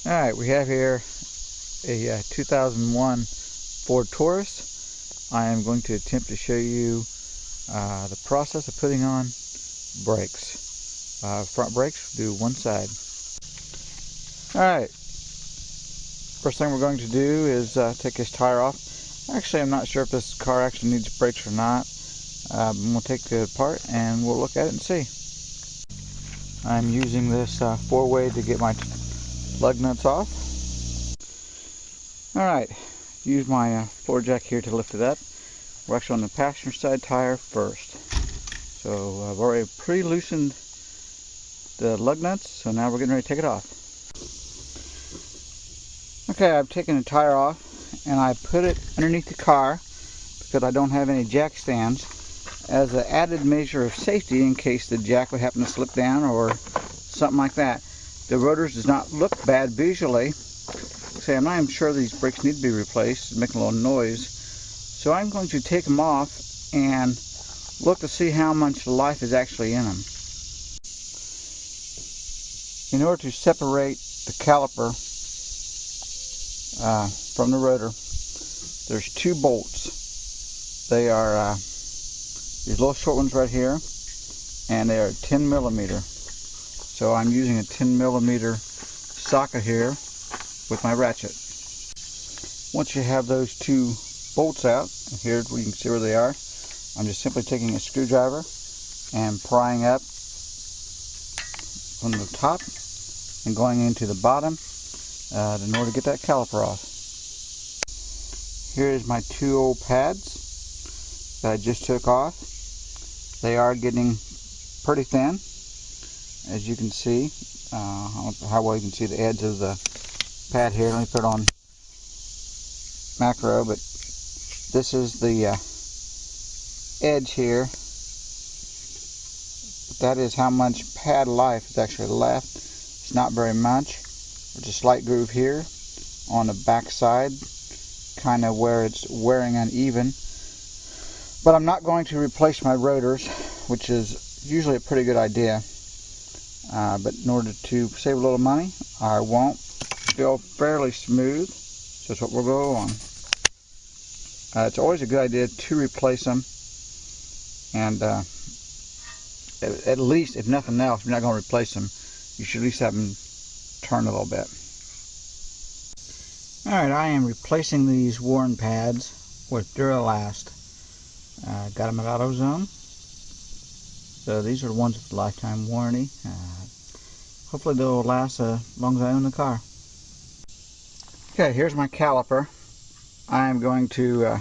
Alright, we have here a 2001 Ford Taurus. I am going to attempt to show you the process of putting on brakes. Front brakes, do one side. Alright, first thing we're going to do is take this tire off. Actually, I'm not sure if this car actually needs brakes or not. We'll take it apart and we'll look at it and see. I'm using this 4-way to get my lug nuts off. Alright, use my floor jack here to lift it up. We're actually on the passenger side tire first. So I've already pre-loosened the lug nuts, so now we're getting ready to take it off. Okay, I've taken the tire off and I put it underneath the car because I don't have any jack stands as an added measure of safety in case the jack would happen to slip down or something like that. The rotors does not look bad visually. Say, I'm not even sure these brakes need to be replaced. It's making a little noise. So I'm going to take them off and look to see how much life is actually in them. In order to separate the caliper from the rotor, there's 2 bolts. They are these little short ones right here, and they are 10 millimeter. So I'm using a 10 millimeter socket here with my ratchet. Once you have those 2 bolts out, and here you can see where they are, I'm just simply taking a screwdriver and prying up from the top and going into the bottom in order to get that caliper off. Here is my 2 old pads that I just took off. They are getting pretty thin, as you can see. I don't know how well you can see the edge of the pad here. Let me put it on macro, but this is the edge here. That is how much pad life is actually left. It's not very much. There's a slight groove here on the back side, kind of where it's wearing uneven. But I'm not going to replace my rotors, which is usually a pretty good idea. But in order to save a little money, I won't. Still fairly smooth, so that's what we'll go on. It's always a good idea to replace them, and at least, if nothing else, if you're not going to replace them, you should at least have them turn a little bit. Alright, I am replacing these worn pads with Duralast. Got them at AutoZone. So these are the ones with lifetime warranty. Hopefully they'll last as long as I own the car. Okay, here's my caliper. I am going to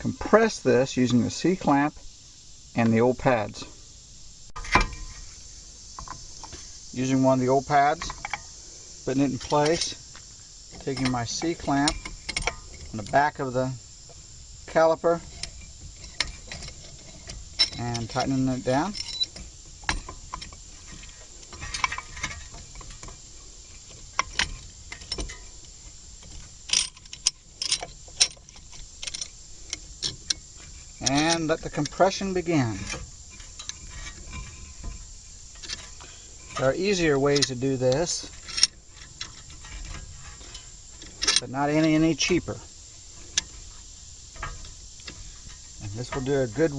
compress this using the C-clamp and the old pads. Using one of the old pads, putting it in place, taking my C-clamp on the back of the caliper and tightening it down. And let the compression begin. There are easier ways to do this, but not any cheaper. And this will do a good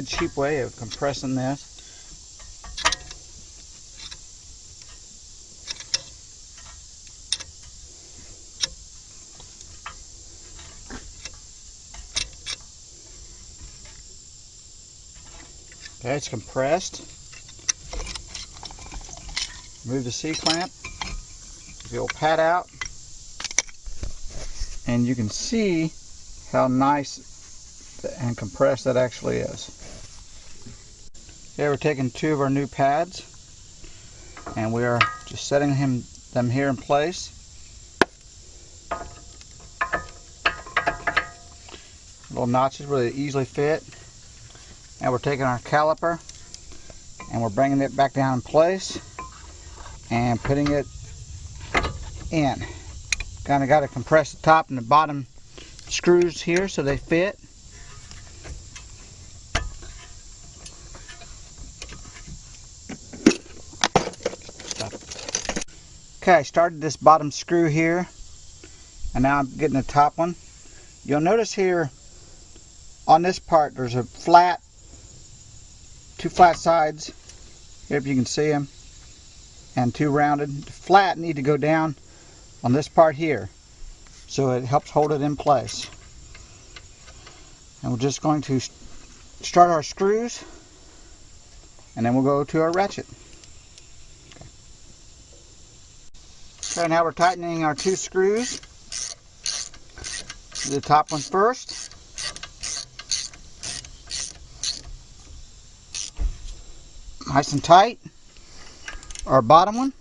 cheap way of compressing this. Okay, it's compressed. Move the C-clamp, the old pad out, and you can see how nice and compressed that actually is. Okay, we're taking 2 of our new pads, and we are just setting them here in place. Little notches where they easily fit. And we're taking our caliper and we're bringing it back down in place and putting it in. Kind of got to compress the top and the bottom screws here so they fit. Okay, I started this bottom screw here, and now I'm getting the top one. You'll notice here on this part there's a flat, two flat sides, here if you can see them, and two rounded. The flat need to go down on this part here, so it helps hold it in place. And we're just going to start our screws, and then we'll go to our ratchet. Okay, now we're tightening our two screws. The top one first. Nice and tight. Our bottom one.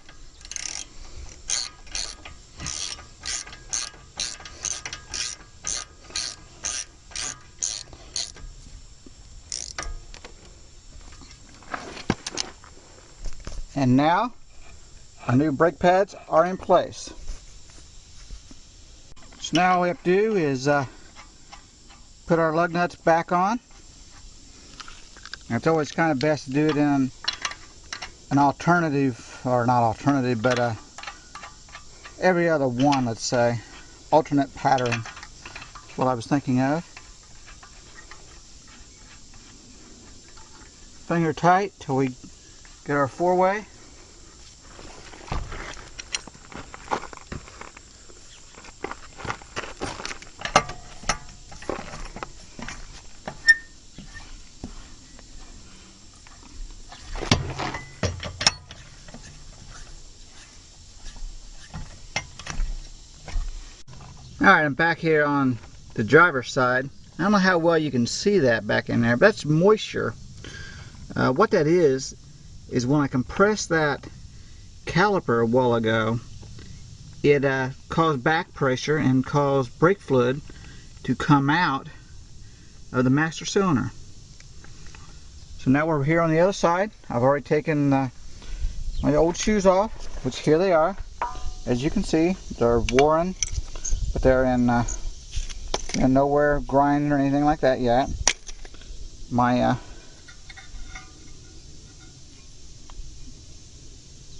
And now our new brake pads are in place. So now all we have to do is put our lug nuts back on. And it's always kind of best to do it in an alternative, or not alternative, but every other one, let's say. Alternate pattern. That's what I was thinking of. Finger tight till we get our four-way. Alright, I'm back here on the driver's side. I don't know how well you can see that back in there, but that's moisture. What that is when I compressed that caliper a while ago, it caused back pressure and caused brake fluid to come out of the master cylinder. So now we're here on the other side. I've already taken my old shoes off, which here they are. As you can see, they're worn, but they're in nowhere grinding or anything like that yet. My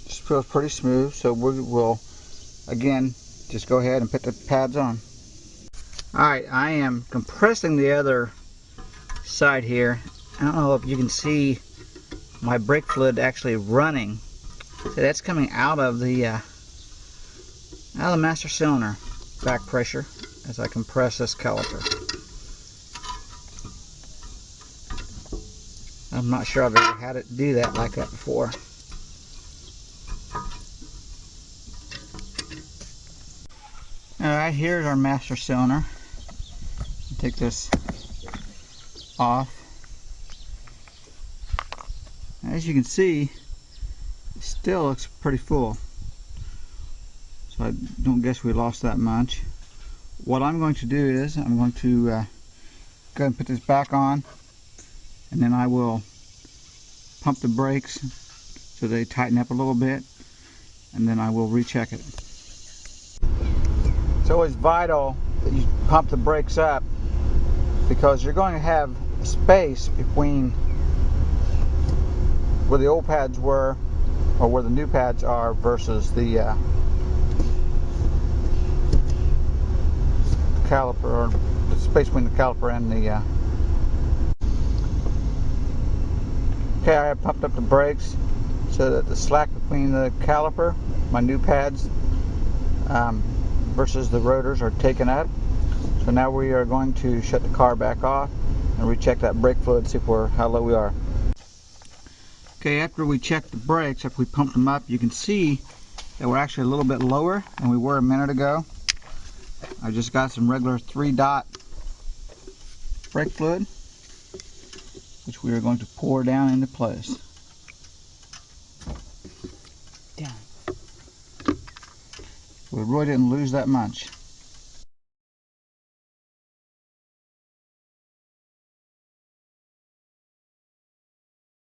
just feels pretty smooth, so we will again just go ahead and put the pads on. Alright, I am compressing the other side here. I don't know if you can see my brake fluid actually running. So that's coming out of the master cylinder, back pressure, as I compress this caliper. I'm not sure I've ever had it do that like that before. Alright, here's our master cylinder. Take this off. As you can see, it still looks pretty full. So I don't guess we lost that much. What I'm going to do is I'm going to go ahead and put this back on, and then I will pump the brakes so they tighten up a little bit, and then I will recheck it. It's always vital that you pump the brakes up, because you're going to have space between where the old pads were, or where the new pads are, versus the caliper, or the space between the caliper and the okay, I have pumped up the brakes so that the slack between the caliper, my new pads, versus the rotors are taken up. So now we are going to shut the car back off and recheck that brake fluid, see if how low we are. Okay, after we check the brakes, after we pump them up, you can see that we're actually a little bit lower than we were a minute ago. I just got some regular 3-dot brake fluid, which we are going to pour down into place. Down. We really didn't lose that much.